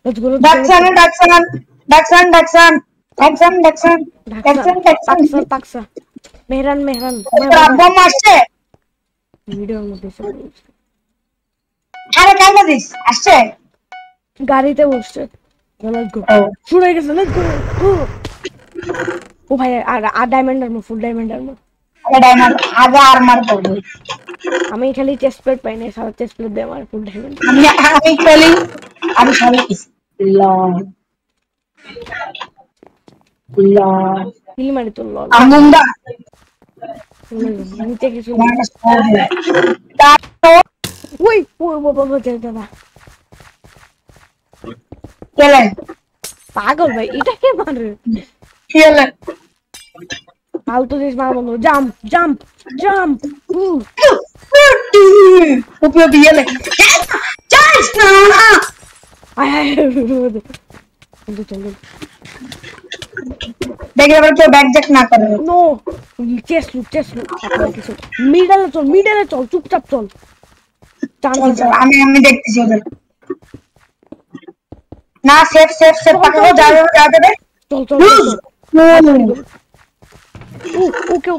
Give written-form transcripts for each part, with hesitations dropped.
Let's go Daksan, Daksan, Daksan, Daksan, Daksan, Daksan, Daksan, Daksan. paksa mehran Bom আসছে ভিডিওর মধ্যে আরে কাইলা this আসছে গাড়িতে বসছে লেটস গো শুরু হয়ে গেছে লেটস গো ও ভাই আর ডায়মন্ড আর্মার ফুল ডায়মন্ড আর্মার ডায়মন্ড আগে আর্মার করব আমি খালি চেস্ট প্লেট পাই না সারা চেস্ট প্লেট দিয়ে আমার ফুল ডায়মন্ড আমি খালি লল লল কিল মারি তো লল আমুন্দা নিচে কিছু ওই বাবা দাদা কেলে পাগল ভাই এটা কে মারে কেলে ফালতু জিনিস মারা বন্ধ জাম্প জাম্প জাম্প উপরে দিয়ে লে চার্জ না আয় দেখে আবার কেউ ব্যাক জ্যাক না করে নো চেস লুক কিছু মিডলে চল চুপচাপ চল আমি দেখতেছি ওদের না সেফ পাকাও যাবে রে চল ওকে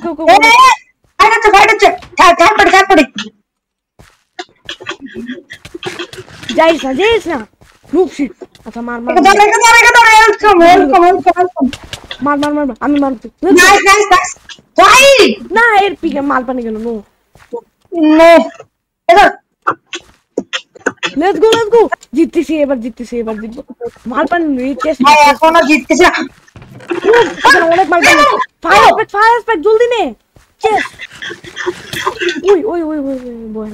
ফাইট হচ্ছে থাক যাইস না নুপশিট আচ্ছা মার আমি মারছি নাইস ভাই না এর পিকে মাল পানি গেল নো লেটস গো জিততেছি এবার জিতবো মাল পানি ভাই এখনো জিততেছি না অনেক মাল পানি ফায়ার স্প্যাক জলদি নে চেস ওই বয়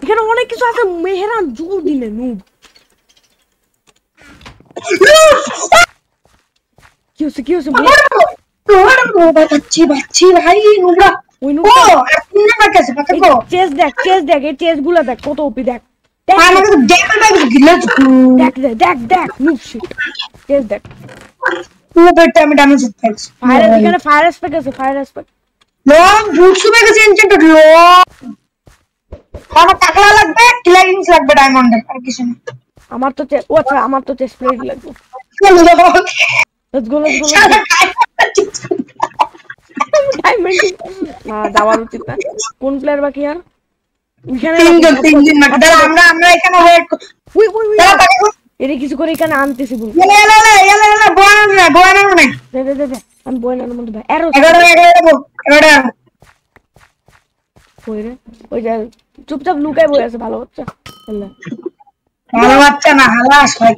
এখানে অনেক কিছু আছে মেহেরান জলদি নে নুব কি হচ্ছে বাচ্চি ভাই নুবরা ওই ও আপনি না কাছে পাকাকো চেস দেখ এই চেস গুলা দেখ কত ওপি দেখ আমাকে তো দেখ নুব শিট চেস দেখ বেটা আমি ড্যামেজ পাইছি এখানে ফায়ার স্প্যাক আছে লং বুটসু বেগে এনচেন্টেড লং আমার টাকলা লাগবে ক্লাইমিংস লাগবে ডায়মন্ডের আর কিছু না আমার তো চেস প্লেট লাগবে লেটস গো ডায়মন্ড না যাওয়ার উচিত না কোন প্লেয়ার বাকি আর এখানে তিনজন না আমরা এখানে ওয়েট ওই এর কিছু করে এখানে আনতেছি বল বয়ানা না দে আমি বয়ানার মধ্যে ভাই এরো 11 কই রে ওই যা চুপচাপ লুকায় বসে আছে ভালো বাচ্চা ভালো বাচ্চা না হালাস ভাই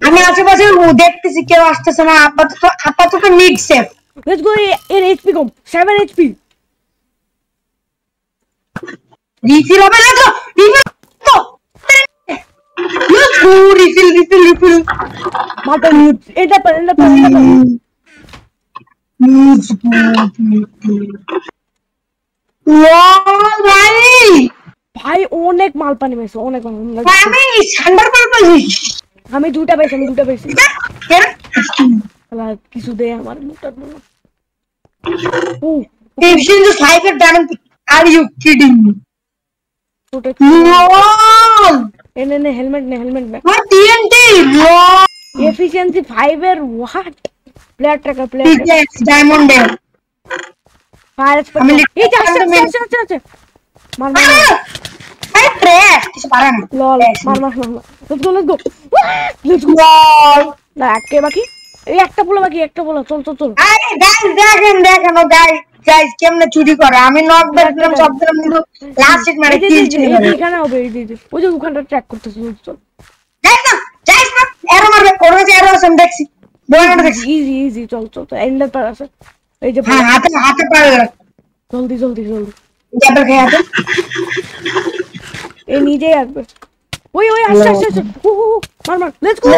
আমি আশেপাশে দেখতেছি কেউ আসতেছে না আপাতত মিড সেফ লেটস গো এর এইচপি কম 7 এইচপি রিফিল হবে না তো রিফিল মাথা এটা ভাই অনেক মাল পানি পাইছে অনেক আমি দুটা পাইছি কিছু দে আমার Are you kidding me? নে হেলমেট নে TNT এফিশিয়েন্সি 5 এর হোয়াট প্লেয়ার ট্র্যাকার ডায়মন্ড এর ফায়ার স্প্যাক এই আছে মার আরে ট্র্যাশ কিছু পারে না লল মার লেটস গো না একটা বাকি এই একটা বলো বাকি চল আরে দেখেন ও গাইস কেমনে চুরি করে আমি নক ব্যাকগ্রাম শব্দ কিন্তু লাস্ট হিট মারে কিল চুরি করে এখানে হবে এই ওই যে ওখানটা ট্র্যাক করতেছ চল যাইস না এরো মারবে করবে যে এরো আমি দেখছি বলনা দেখছি ইজি চল এন্ডার পার আছে এই যে হ্যাঁ হাতে পার জলদি যাবে খেয়াতে এই নিজে আসবে ওই আসছে मार लेट्स गो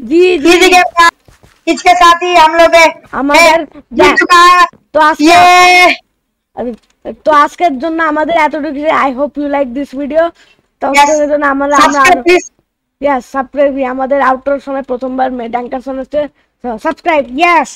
जी के इसके साथ ही हम लोग তো আজকের জন্য আমাদের এতটুকু I hope you like this video তো আজকের জন্য আমরা সাবস্ক্রাইব আমাদের আউটরোর সময় প্রথমবার ডাঙ্কারসন হচ্ছে সাবস্ক্রাইব ইয়েস